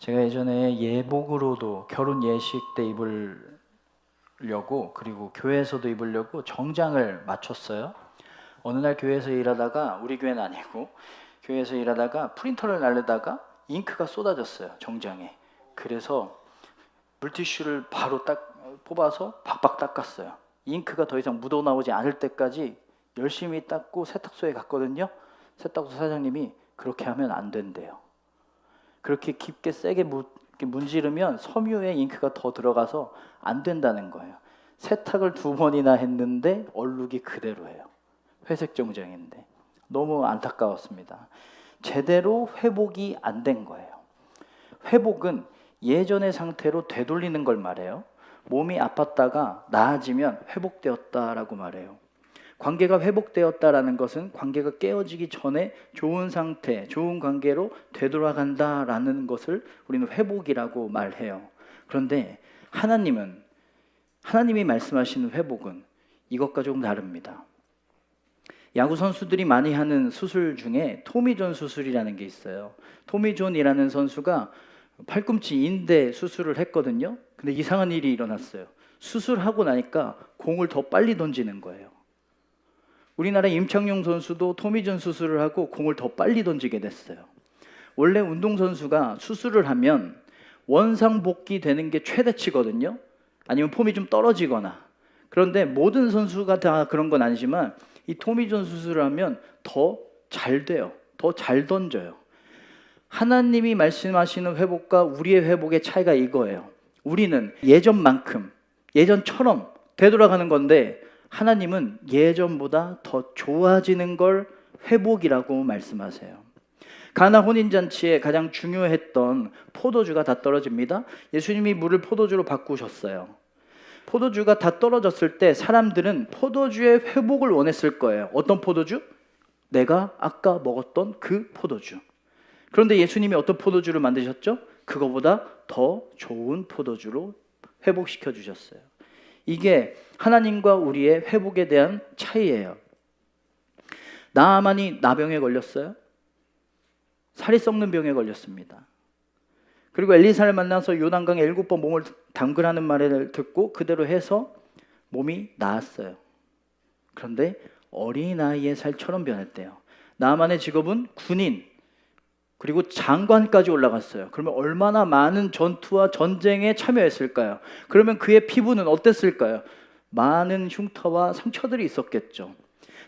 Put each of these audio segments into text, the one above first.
제가 예전에 예복으로도 결혼 예식 때 입으려고, 그리고 교회에서도 입으려고 정장을 맞췄어요. 어느 날 교회에서 일하다가, 우리 교회는 아니고 교회에서 일하다가 프린터를 날리다가 잉크가 쏟아졌어요, 정장에. 그래서 물티슈를 바로 딱 뽑아서 박박 닦았어요. 잉크가 더 이상 묻어나오지 않을 때까지 열심히 닦고 세탁소에 갔거든요. 세탁소 사장님이 그렇게 하면 안 된대요. 그렇게 깊게 세게 문지르면 섬유에 잉크가 더 들어가서 안 된다는 거예요. 세탁을 2번이나 했는데 얼룩이 그대로예요. 회색 정장인데 너무 안타까웠습니다. 제대로 회복이 안 된 거예요. 회복은 예전의 상태로 되돌리는 걸 말해요. 몸이 아팠다가 나아지면 회복되었다라고 말해요. 관계가 회복되었다라는 것은 관계가 깨어지기 전에 좋은 상태, 좋은 관계로 되돌아간다라는 것을 우리는 회복이라고 말해요. 그런데 하나님이 말씀하시는 회복은 이것과 조금 다릅니다. 야구 선수들이 많이 하는 수술 중에 토미존 수술이라는 게 있어요. 토미존이라는 선수가 팔꿈치 인대 수술을 했거든요. 근데 이상한 일이 일어났어요. 수술하고 나니까 공을 더 빨리 던지는 거예요. 우리나라 임창용 선수도 토미존 수술을 하고 공을 더 빨리 던지게 됐어요. 원래 운동선수가 수술을 하면 원상복귀 되는 게 최대치거든요. 아니면 폼이 좀 떨어지거나. 그런데 모든 선수가 다 그런 건 아니지만 이 토미존 수술을 하면 더 잘 돼요. 더 잘 던져요. 하나님이 말씀하시는 회복과 우리의 회복의 차이가 이거예요. 우리는 예전만큼, 예전처럼 되돌아가는 건데 하나님은 예전보다 더 좋아지는 걸 회복이라고 말씀하세요. 가나 혼인잔치에 가장 중요했던 포도주가 다 떨어집니다. 예수님이 물을 포도주로 바꾸셨어요. 포도주가 다 떨어졌을 때 사람들은 포도주의 회복을 원했을 거예요. 어떤 포도주? 내가 아까 먹었던 그 포도주. 그런데 예수님이 어떤 포도주를 만드셨죠? 그거보다 더 좋은 포도주로 회복시켜 주셨어요. 이게 하나님과 우리의 회복에 대한 차이예요. 나아만이 나병에 걸렸어요. 살이 썩는 병에 걸렸습니다. 그리고 엘리사를 만나서 요단강에 7번 몸을 담그라는 말을 듣고 그대로 해서 몸이 나았어요. 그런데 어린아이의 살처럼 변했대요. 나아만의 직업은 군인, 그리고 장관까지 올라갔어요. 그러면 얼마나 많은 전투와 전쟁에 참여했을까요? 그러면 그의 피부는 어땠을까요? 많은 흉터와 상처들이 있었겠죠.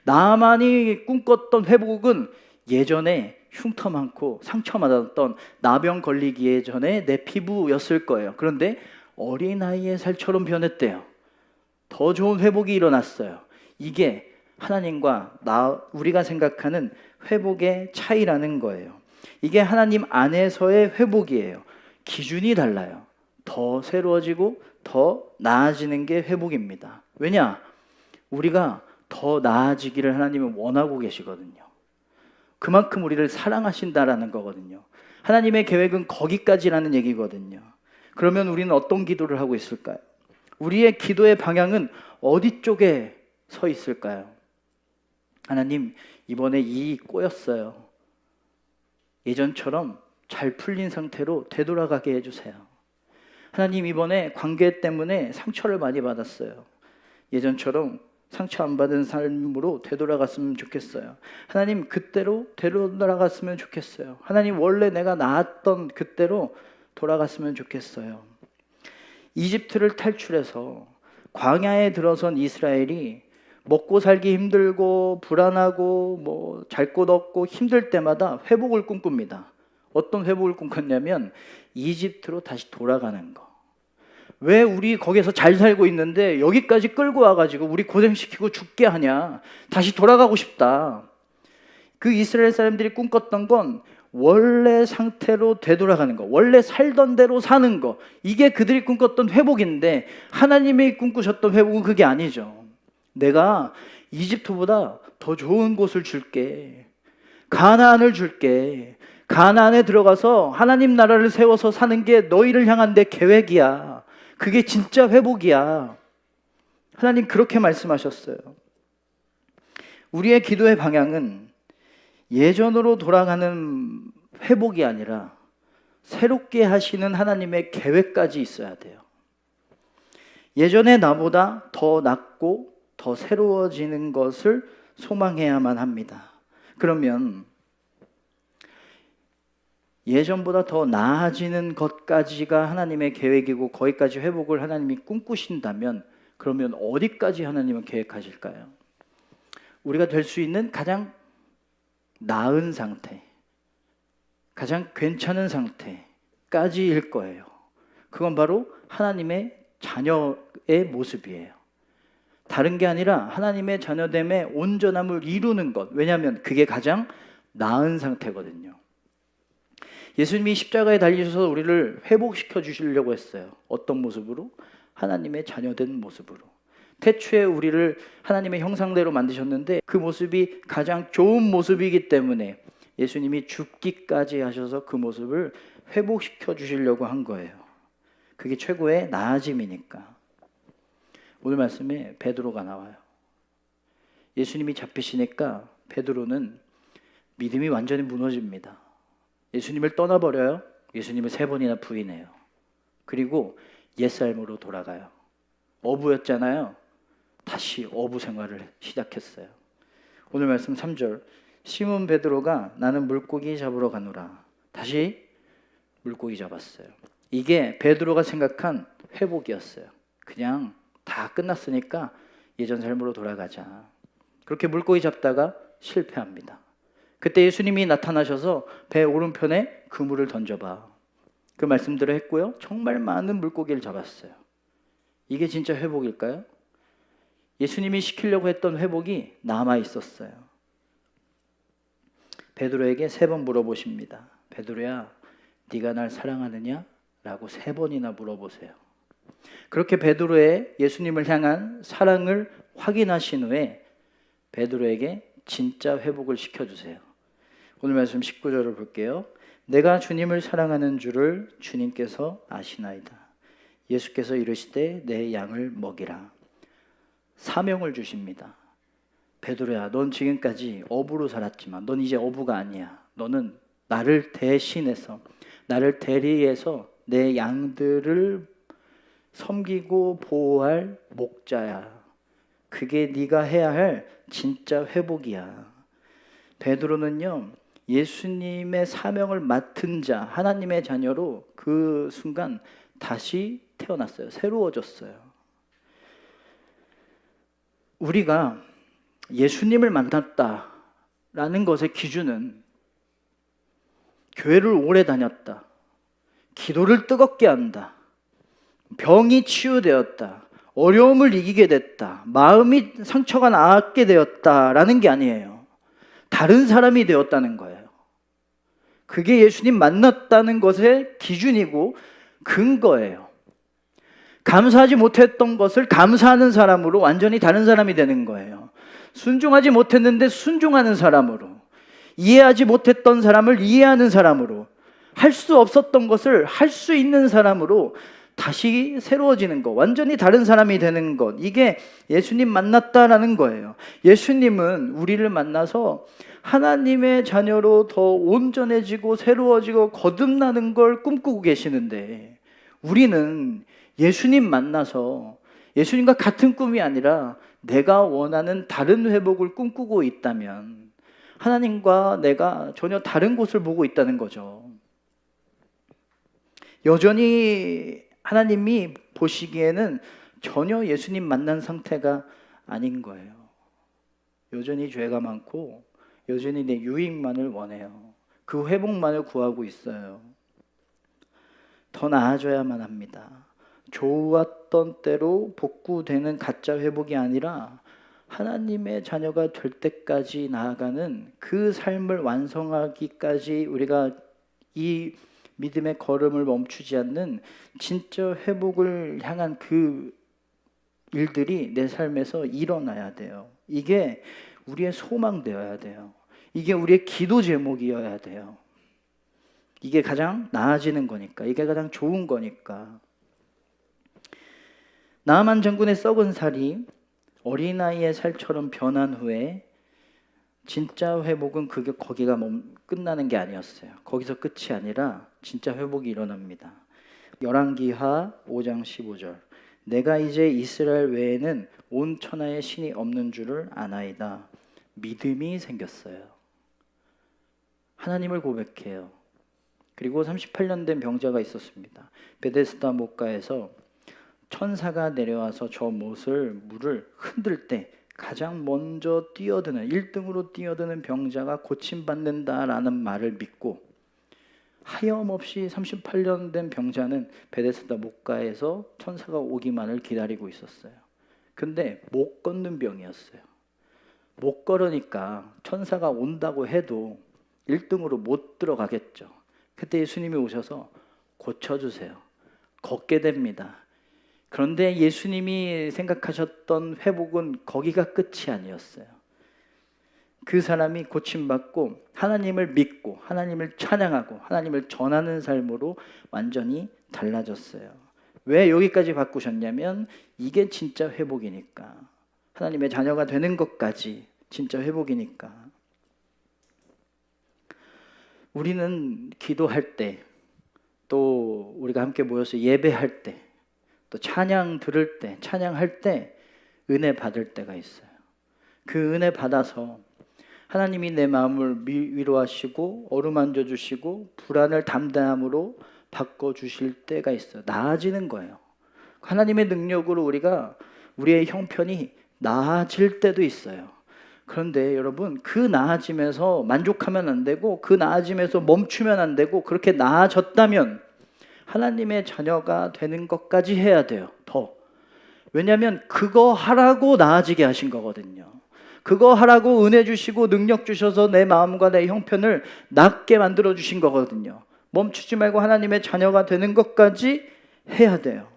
나만이 꿈꿨던 회복은 예전에 흉터 많고 상처 맞았던 나병 걸리기 전에 내 피부였을 거예요. 그런데 어린아이의 살처럼 변했대요. 더 좋은 회복이 일어났어요. 이게 하나님과 우리가 생각하는 회복의 차이라는 거예요. 이게 하나님 안에서의 회복이에요. 기준이 달라요. 더 새로워지고 더 나아지는 게 회복입니다. 왜냐? 우리가 더 나아지기를 하나님은 원하고 계시거든요. 그만큼 우리를 사랑하신다라는 거거든요. 하나님의 계획은 거기까지라는 얘기거든요. 그러면 우리는 어떤 기도를 하고 있을까요? 우리의 기도의 방향은 어디 쪽에 서 있을까요? 하나님, 이번에 이 꼬였어요. 예전처럼 잘 풀린 상태로 되돌아가게 해주세요. 하나님, 이번에 관계 때문에 상처를 많이 받았어요. 예전처럼 상처 안 받은 삶으로 되돌아갔으면 좋겠어요. 하나님, 그때로 되돌아갔으면 좋겠어요. 하나님, 원래 내가 나았던 그때로 돌아갔으면 좋겠어요. 이집트를 탈출해서 광야에 들어선 이스라엘이 먹고 살기 힘들고 불안하고 잘 것 없고 힘들 때마다 회복을 꿈꿉니다. 어떤 회복을 꿈꿨냐면 이집트로 다시 돌아가는 거. 왜 우리 거기서 잘 살고 있는데 여기까지 끌고 와가지고 우리 고생시키고 죽게 하냐. 다시 돌아가고 싶다. 그 이스라엘 사람들이 꿈꿨던 건 원래 상태로 되돌아가는 거, 원래 살던 대로 사는 거. 이게 그들이 꿈꿨던 회복인데 하나님이 꿈꾸셨던 회복은 그게 아니죠. 내가 이집트보다 더 좋은 곳을 줄게. 가나안을 줄게. 가나안에 들어가서 하나님 나라를 세워서 사는 게 너희를 향한 내 계획이야. 그게 진짜 회복이야. 하나님 그렇게 말씀하셨어요. 우리의 기도의 방향은 예전으로 돌아가는 회복이 아니라 새롭게 하시는 하나님의 계획까지 있어야 돼요. 예전의 나보다 더 낫고 더 새로워지는 것을 소망해야만 합니다. 그러면 예전보다 더 나아지는 것까지가 하나님의 계획이고 거기까지 회복을 하나님이 꿈꾸신다면 그러면 어디까지 하나님은 계획하실까요? 우리가 될 수 있는 가장 나은 상태, 가장 괜찮은 상태까지일 거예요. 그건 바로 하나님의 자녀의 모습이에요. 다른 게 아니라 하나님의 자녀됨의 온전함을 이루는 것. 왜냐하면 그게 가장 나은 상태거든요. 예수님이 십자가에 달리셔서 우리를 회복시켜 주시려고 했어요. 어떤 모습으로? 하나님의 자녀된 모습으로. 태초에 우리를 하나님의 형상대로 만드셨는데 그 모습이 가장 좋은 모습이기 때문에 예수님이 죽기까지 하셔서 그 모습을 회복시켜 주시려고 한 거예요. 그게 최고의 나아짐이니까. 오늘 말씀에 베드로가 나와요. 예수님이 잡히시니까 베드로는 믿음이 완전히 무너집니다. 예수님을 떠나버려요. 예수님을 3번이나 부인해요. 그리고 옛삶으로 돌아가요. 어부였잖아요. 다시 어부 생활을 시작했어요. 오늘 말씀 3절. 시몬 베드로가 나는 물고기 잡으러 가노라. 다시 물고기 잡았어요. 이게 베드로가 생각한 회복이었어요. 그냥 다 끝났으니까 예전 삶으로 돌아가자. 그렇게 물고기 잡다가 실패합니다. 그때 예수님이 나타나셔서 배 오른편에 그물을 던져봐. 그 말씀대로 했고요. 정말 많은 물고기를 잡았어요. 이게 진짜 회복일까요? 예수님이 시키려고 했던 회복이 남아 있었어요. 베드로에게 3번 물어보십니다. 베드로야, 네가 날 사랑하느냐? 라고 3번이나 물어보세요. 그렇게 베드로의 예수님을 향한 사랑을 확인하신 후에 베드로에게 진짜 회복을 시켜주세요. 오늘 말씀 19절을 볼게요. 내가 주님을 사랑하는 줄을 주님께서 아시나이다. 예수께서 이르시되 내 양을 먹이라. 사명을 주십니다. 베드로야, 넌 지금까지 어부로 살았지만 넌 이제 어부가 아니야. 너는 나를 대신해서, 나를 대리해서 내 양들을 섬기고 보호할 목자야. 그게 네가 해야 할 진짜 회복이야. 베드로는요, 예수님의 사명을 맡은 자, 하나님의 자녀로 그 순간 다시 태어났어요. 새로워졌어요. 우리가 예수님을 만났다라는 것의 기준은 교회를 오래 다녔다, 기도를 뜨겁게 한다, 병이 치유되었다, 어려움을 이기게 됐다, 마음이 상처가 나았게 되었다라는 게 아니에요. 다른 사람이 되었다는 거예요. 그게 예수님 만났다는 것의 기준이고 근거예요. 감사하지 못했던 것을 감사하는 사람으로 완전히 다른 사람이 되는 거예요. 순종하지 못했는데 순종하는 사람으로, 이해하지 못했던 사람을 이해하는 사람으로, 할 수 없었던 것을 할 수 있는 사람으로 다시 새로워지는 것, 완전히 다른 사람이 되는 것, 이게 예수님 만났다라는 거예요. 예수님은 우리를 만나서 하나님의 자녀로 더 온전해지고 새로워지고 거듭나는 걸 꿈꾸고 계시는데, 우리는 예수님 만나서 예수님과 같은 꿈이 아니라 내가 원하는 다른 회복을 꿈꾸고 있다면 하나님과 내가 전혀 다른 곳을 보고 있다는 거죠. 여전히 하나님이 보시기에는 전혀 예수님 만난 상태가 아닌 거예요. 여전히 죄가 많고 여전히 내 유익만을 원해요. 그 회복만을 구하고 있어요. 더 나아져야만 합니다. 좋았던 때로 복구되는 가짜 회복이 아니라 하나님의 자녀가 될 때까지 나아가는 그 삶을 완성하기까지 우리가 이 믿음의 걸음을 멈추지 않는 진짜 회복을 향한 그 일들이 내 삶에서 일어나야 돼요. 이게 우리의 소망되어야 돼요. 이게 우리의 기도 제목이어야 돼요. 이게 가장 나아지는 거니까, 이게 가장 좋은 거니까. 나아만 장군의 썩은 살이 어린아이의 살처럼 변한 후에 진짜 회복은 거기가 끝나는 게 아니었어요. 거기서 끝이 아니라 진짜 회복이 일어납니다. 열왕기하 5장 15절. 내가 이제 이스라엘 외에는 온 천하에 신이 없는 줄을 아나이다. 믿음이 생겼어요. 하나님을 고백해요. 그리고 38년 된 병자가 있었습니다. 베데스다 목가에서 천사가 내려와서 저 물을 흔들 때 가장 먼저 뛰어드는 1등으로 뛰어드는 병자가 고침받는다라는 말을 믿고 하염없이 38년 된 병자는 베데스다 목가에서 천사가 오기만을 기다리고 있었어요. 근데 못 걷는 병이었어요. 못 걸으니까 천사가 온다고 해도 1등으로 못 들어가겠죠. 그때 예수님이 오셔서 고쳐주세요. 걷게 됩니다. 그런데 예수님이 생각하셨던 회복은 거기가 끝이 아니었어요. 그 사람이 고침받고 하나님을 믿고 하나님을 찬양하고 하나님을 전하는 삶으로 완전히 달라졌어요. 왜 여기까지 바꾸셨냐면 이게 진짜 회복이니까. 하나님의 자녀가 되는 것까지 진짜 회복이니까. 우리는 기도할 때, 또 우리가 함께 모여서 예배할 때, 또 찬양 들을 때, 찬양할 때 은혜 받을 때가 있어요. 그 은혜 받아서 하나님이 내 마음을 위로하시고 어루만져 주시고 불안을 담대함으로 바꿔주실 때가 있어요. 나아지는 거예요. 하나님의 능력으로 우리의 형편이 나아질 때도 있어요. 그런데 여러분, 그 나아짐에서 만족하면 안 되고 그 나아짐에서 멈추면 안 되고, 그렇게 나아졌다면 하나님의 자녀가 되는 것까지 해야 돼요. 더. 왜냐하면 그거 하라고 나아지게 하신 거거든요. 그거 하라고 은혜 주시고 능력 주셔서 내 마음과 내 형편을 낫게 만들어 주신 거거든요. 멈추지 말고 하나님의 자녀가 되는 것까지 해야 돼요.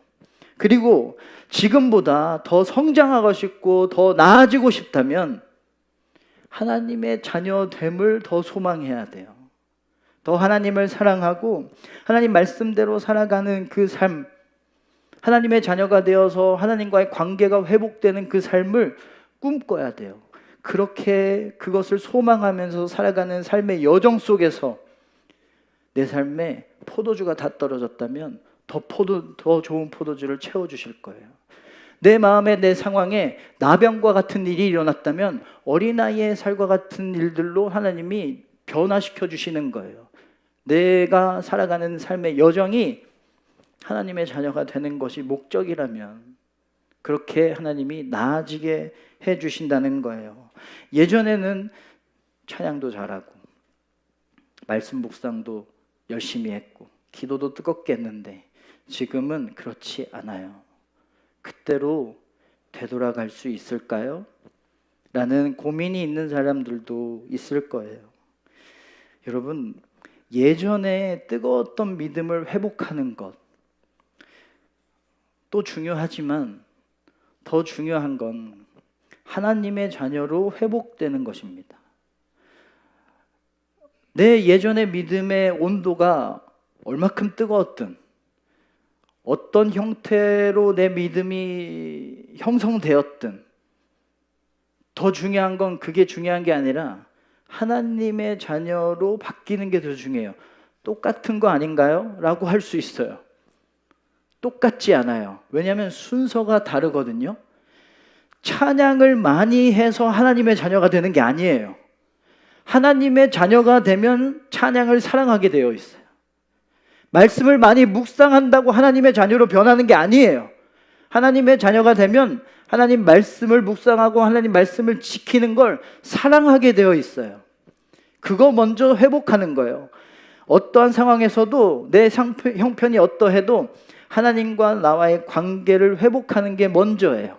그리고 지금보다 더 성장하고 싶고 더 나아지고 싶다면 하나님의 자녀됨을 더 소망해야 돼요. 더 하나님을 사랑하고 하나님 말씀대로 살아가는 그 삶, 하나님의 자녀가 되어서 하나님과의 관계가 회복되는 그 삶을 꿈꿔야 돼요. 그렇게 그것을 소망하면서 살아가는 삶의 여정 속에서 내 삶에 포도주가 다 떨어졌다면 더 좋은 포도주를 채워주실 거예요. 내 마음에, 내 상황에 나병과 같은 일이 일어났다면 어린아이의 살과 같은 일들로 하나님이 변화시켜 주시는 거예요. 내가 살아가는 삶의 여정이 하나님의 자녀가 되는 것이 목적이라면 그렇게 하나님이 나아지게 해주신다는 거예요. 예전에는 찬양도 잘하고 말씀 묵상도 열심히 했고 기도도 뜨겁게 했는데 지금은 그렇지 않아요. 그때로 되돌아갈 수 있을까요? 라는 고민이 있는 사람들도 있을 거예요. 여러분, 예전에 뜨거웠던 믿음을 회복하는 것 또 중요하지만 더 중요한 건 하나님의 자녀로 회복되는 것입니다. 내 예전의 믿음의 온도가 얼마큼 뜨거웠든 어떤 형태로 내 믿음이 형성되었든 더 중요한 건 그게 중요한 게 아니라 하나님의 자녀로 바뀌는 게 더 중요해요. 똑같은 거 아닌가요? 라고 할 수 있어요. 똑같지 않아요. 왜냐하면 순서가 다르거든요. 찬양을 많이 해서 하나님의 자녀가 되는 게 아니에요. 하나님의 자녀가 되면 찬양을 사랑하게 되어 있어요. 말씀을 많이 묵상한다고 하나님의 자녀로 변하는 게 아니에요. 하나님의 자녀가 되면 하나님 말씀을 묵상하고 하나님 말씀을 지키는 걸 사랑하게 되어 있어요. 그거 먼저 회복하는 거예요. 어떠한 상황에서도 내 형편이 어떠해도 하나님과 나와의 관계를 회복하는 게 먼저예요.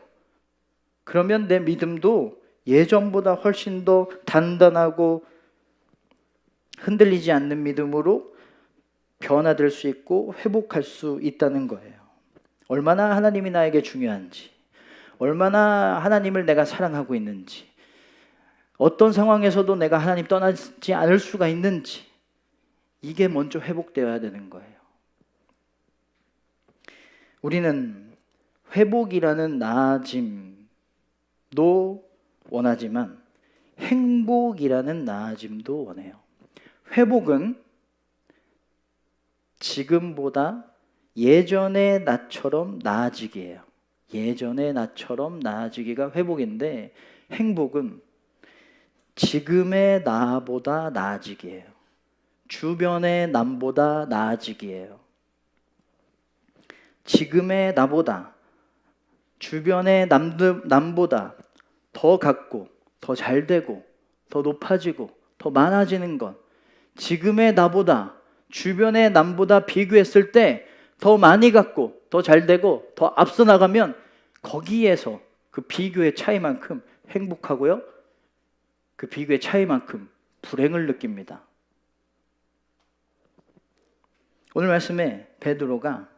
그러면 내 믿음도 예전보다 훨씬 더 단단하고 흔들리지 않는 믿음으로 변화될 수 있고 회복할 수 있다는 거예요. 얼마나 하나님이 나에게 중요한지, 얼마나 하나님을 내가 사랑하고 있는지, 어떤 상황에서도 내가 하나님 떠나지 않을 수가 있는지, 이게 먼저 회복되어야 되는 거예요. 우리는 회복이라는 나아짐도 원하지만 행복이라는 나아짐도 원해요. 회복은 지금보다 예전의 나처럼 나아지기예요. 예전의 나처럼 나아지기가 회복인데, 행복은 지금의 나보다 나아지기예요. 주변의 남보다 나아지기예요. 지금의 나보다, 주변의 남보다 더 갖고, 더 잘되고, 더 높아지고, 더 많아지는 것, 지금의 나보다, 주변의 남보다 비교했을 때 더 많이 갖고, 더 잘되고, 더 앞서 나가면 거기에서 그 비교의 차이만큼 행복하고요, 그 비교의 차이만큼 불행을 느낍니다. 오늘 말씀에 베드로가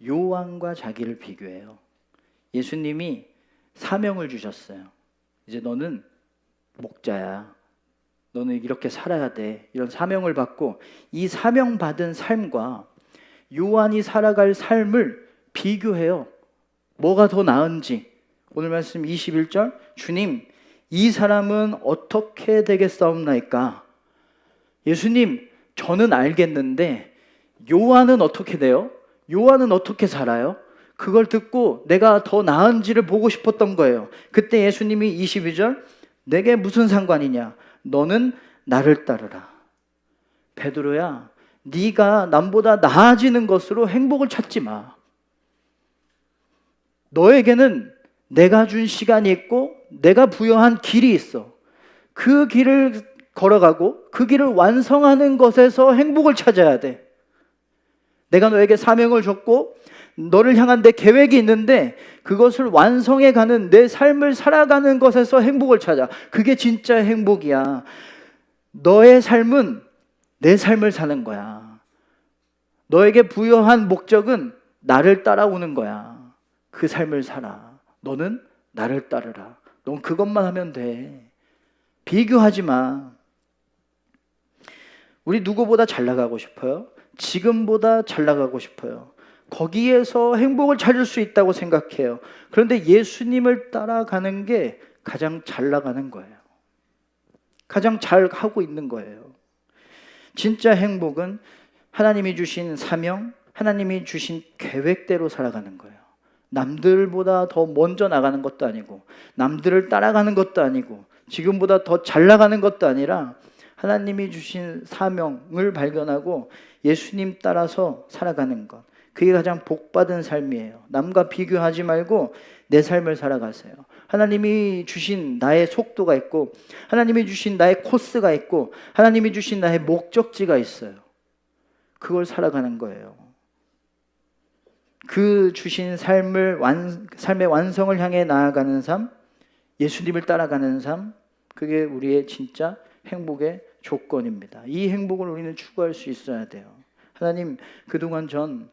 요한과 자기를 비교해요. 예수님이 사명을 주셨어요. 이제 너는 목자야. 너는 이렇게 살아야 돼. 이런 사명을 받고, 이 사명 받은 삶과 요한이 살아갈 삶을 비교해요. 뭐가 더 나은지. 오늘 말씀 21절, 주님, 이 사람은 어떻게 되겠사옵나이까? 예수님, 저는 알겠는데 요한은 어떻게 돼요? 요한은 어떻게 살아요? 그걸 듣고 내가 더 나은지를 보고 싶었던 거예요. 그때 예수님이 22절, 내게 무슨 상관이냐? 너는 나를 따르라. 베드로야, 네가 남보다 나아지는 것으로 행복을 찾지 마. 너에게는 내가 준 시간이 있고 내가 부여한 길이 있어. 그 길을 걸어가고 그 길을 완성하는 것에서 행복을 찾아야 돼. 내가 너에게 사명을 줬고 너를 향한 내 계획이 있는데 그것을 완성해 가는 내 삶을 살아가는 것에서 행복을 찾아. 그게 진짜 행복이야. 너의 삶은 내 삶을 사는 거야. 너에게 부여한 목적은 나를 따라오는 거야. 그 삶을 살아. 너는 나를 따르라. 넌 그것만 하면 돼. 비교하지 마. 우리 누구보다 잘 나가고 싶어요? 지금보다 잘 나가고 싶어요. 거기에서 행복을 찾을 수 있다고 생각해요. 그런데 예수님을 따라가는 게 가장 잘 나가는 거예요. 가장 잘 하고 있는 거예요. 진짜 행복은 하나님이 주신 사명, 하나님이 주신 계획대로 살아가는 거예요. 남들보다 더 먼저 나가는 것도 아니고 남들을 따라가는 것도 아니고 지금보다 더 잘 나가는 것도 아니라 하나님이 주신 사명을 발견하고 예수님 따라서 살아가는 것, 그게 가장 복받은 삶이에요. 남과 비교하지 말고 내 삶을 살아가세요. 하나님이 주신 나의 속도가 있고 하나님이 주신 나의 코스가 있고 하나님이 주신 나의 목적지가 있어요. 그걸 살아가는 거예요. 그 주신 삶의 완성을 향해 나아가는 삶, 예수님을 따라가는 삶, 그게 우리의 진짜 행복의 조건입니다. 이 행복을 우리는 추구할 수 있어야 돼요. 하나님, 그동안 전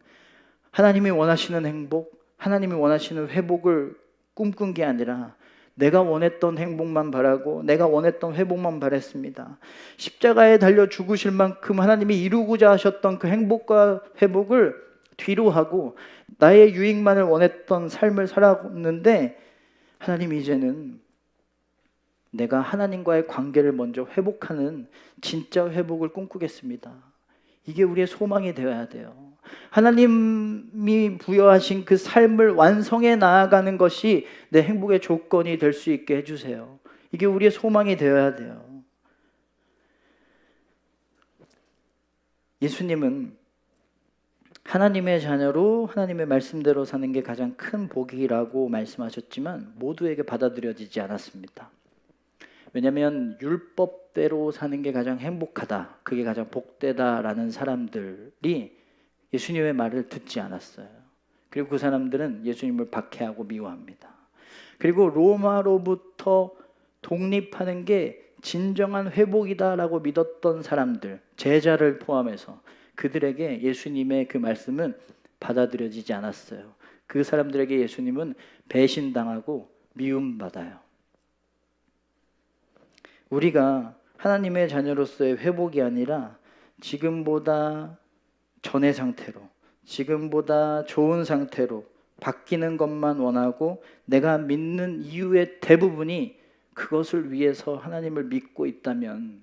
하나님이 원하시는 행복, 하나님이 원하시는 회복을 꿈꾼 게 아니라 내가 원했던 행복만 바라고 내가 원했던 회복만 바랬습니다. 십자가에 달려 죽으실 만큼 하나님이 이루고자 하셨던 그 행복과 회복을 뒤로 하고 나의 유익만을 원했던 삶을 살았는데 하나님, 이제는 내가 하나님과의 관계를 먼저 회복하는 진짜 회복을 꿈꾸겠습니다. 이게 우리의 소망이 되어야 돼요. 하나님이 부여하신 그 삶을 완성해 나아가는 것이 내 행복의 조건이 될 수 있게 해주세요. 이게 우리의 소망이 되어야 돼요. 예수님은 하나님의 자녀로 하나님의 말씀대로 사는 게 가장 큰 복이라고 말씀하셨지만 모두에게 받아들여지지 않았습니다. 왜냐하면 율법대로 사는 게 가장 행복하다, 그게 가장 복되다라는 사람들이 예수님의 말을 듣지 않았어요. 그리고 그 사람들은 예수님을 박해하고 미워합니다. 그리고 로마로부터 독립하는 게 진정한 회복이다라고 믿었던 사람들, 제자를 포함해서 그들에게 예수님의 그 말씀은 받아들여지지 않았어요. 그 사람들에게 예수님은 배신당하고 미움받아요. 우리가 하나님의 자녀로서의 회복이 아니라 지금보다 전의 상태로, 지금보다 좋은 상태로 바뀌는 것만 원하고 내가 믿는 이유의 대부분이 그것을 위해서 하나님을 믿고 있다면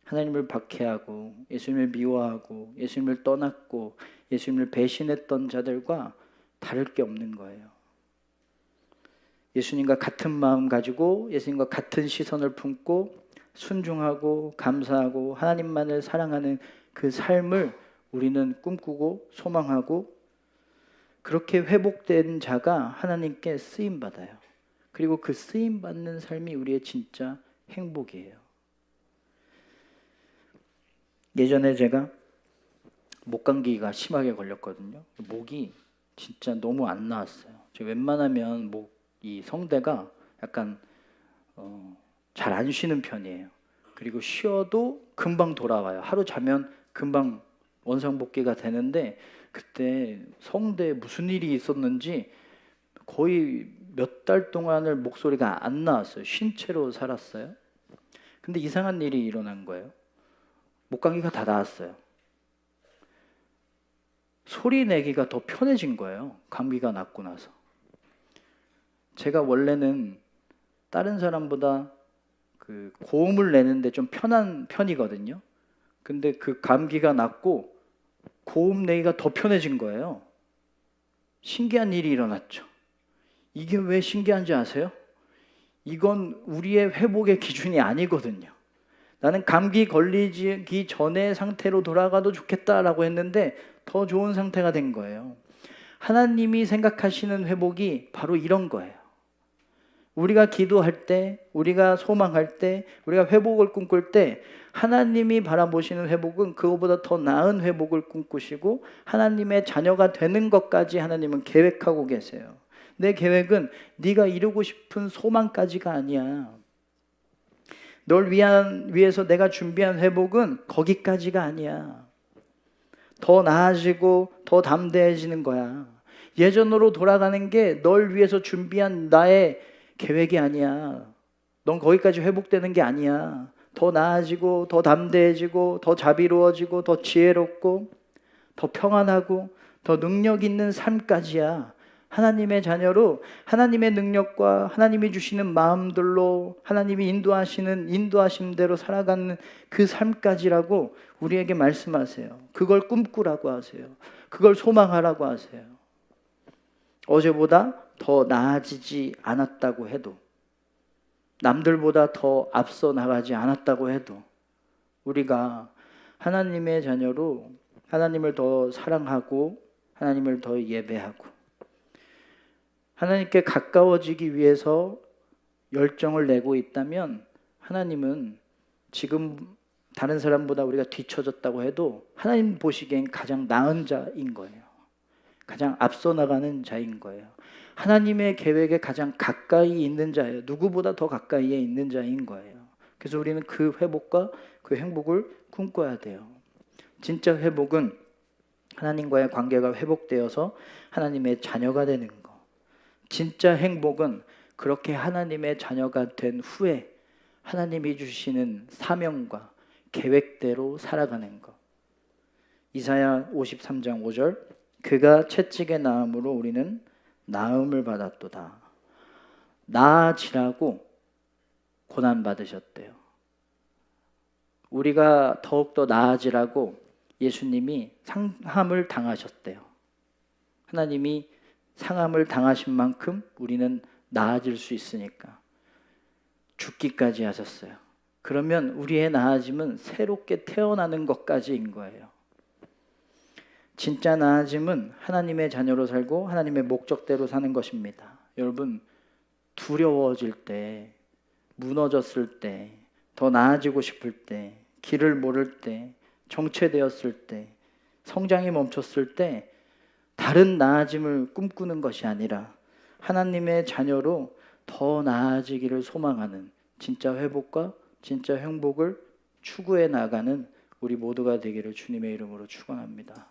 하나님을 박해하고 예수님을 미워하고 예수님을 떠났고 예수님을 배신했던 자들과 다를 게 없는 거예요. 예수님과 같은 마음 가지고 예수님과 같은 시선을 품고 순종하고 감사하고 하나님만을 사랑하는 그 삶을 우리는 꿈꾸고 소망하고, 그렇게 회복된 자가 하나님께 쓰임받아요. 그리고 그 쓰임받는 삶이 우리의 진짜 행복이에요. 예전에 제가 목감기가 심하게 걸렸거든요. 목이 진짜 너무 안 나왔어요. 제가 웬만하면 이 성대가 약간 잘 안 쉬는 편이에요. 그리고 쉬어도 금방 돌아와요. 하루 자면 금방 원상복귀가 되는데, 그때 성대에 무슨 일이 있었는지 거의 몇 달 동안을 목소리가 안 나왔어요. 쉰 채로 살았어요. 근데 이상한 일이 일어난 거예요. 목감기가 다 나았어요. 소리 내기가 더 편해진 거예요. 감기가 낫고 나서. 제가 원래는 다른 사람보다 그 고음을 내는데 좀 편한 편이거든요. 근데 그 감기가 낫고 고음 내기가 더 편해진 거예요. 신기한 일이 일어났죠. 이게 왜 신기한지 아세요? 이건 우리의 회복의 기준이 아니거든요. 나는 감기 걸리기 전의 상태로 돌아가도 좋겠다라고 했는데 더 좋은 상태가 된 거예요. 하나님이 생각하시는 회복이 바로 이런 거예요. 우리가 기도할 때, 우리가 소망할 때, 우리가 회복을 꿈꿀 때 하나님이 바라보시는 회복은 그거보다 더 나은 회복을 꿈꾸시고 하나님의 자녀가 되는 것까지 하나님은 계획하고 계세요. 내 계획은 네가 이루고 싶은 소망까지가 아니야. 널 위해서 내가 준비한 회복은 거기까지가 아니야. 더 나아지고 더 담대해지는 거야. 예전으로 돌아가는 게 널 위해서 준비한 나의 계획이 아니야. 넌 거기까지 회복되는 게 아니야. 더 나아지고 더 담대해지고 더 자비로워지고 더 지혜롭고 더 평안하고 더 능력 있는 삶까지야. 하나님의 자녀로 하나님의 능력과 하나님이 주시는 마음들로 하나님이 인도하시는 인도하심대로 살아가는 그 삶까지라고 우리에게 말씀하세요. 그걸 꿈꾸라고 하세요. 그걸 소망하라고 하세요. 어제보다 더 나아지지 않았다고 해도, 남들보다 더 앞서 나가지 않았다고 해도 우리가 하나님의 자녀로 하나님을 더 사랑하고 하나님을 더 예배하고 하나님께 가까워지기 위해서 열정을 내고 있다면 하나님은 지금 다른 사람보다 우리가 뒤처졌다고 해도 하나님 보시기엔 가장 나은 자인 거예요. 가장 앞서 나가는 자인 거예요. 하나님의 계획에 가장 가까이 있는 자예요. 누구보다 더 가까이에 있는 자인 거예요. 그래서 우리는 그 회복과 그 행복을 꿈꿔야 돼요. 진짜 회복은 하나님과의 관계가 회복되어서 하나님의 자녀가 되는 거. 진짜 행복은 그렇게 하나님의 자녀가 된 후에 하나님이 주시는 사명과 계획대로 살아가는 것. 이사야 53장 5절, 그가 채찍에 나음으로 우리는 나음을 받았도다. 나아지라고 고난받으셨대요. 우리가 더욱더 나아지라고 예수님이 상함을 당하셨대요. 하나님이 상함을 당하신 만큼 우리는 나아질 수 있으니까 죽기까지 하셨어요. 그러면 우리의 나아짐은 새롭게 태어나는 것까지인 거예요. 진짜 나아짐은 하나님의 자녀로 살고 하나님의 목적대로 사는 것입니다. 여러분, 두려워질 때, 무너졌을 때, 더 나아지고 싶을 때, 길을 모를 때, 정체되었을 때, 성장이 멈췄을 때 다른 나아짐을 꿈꾸는 것이 아니라 하나님의 자녀로 더 나아지기를 소망하는 진짜 회복과 진짜 행복을 추구해 나가는 우리 모두가 되기를 주님의 이름으로 축원합니다.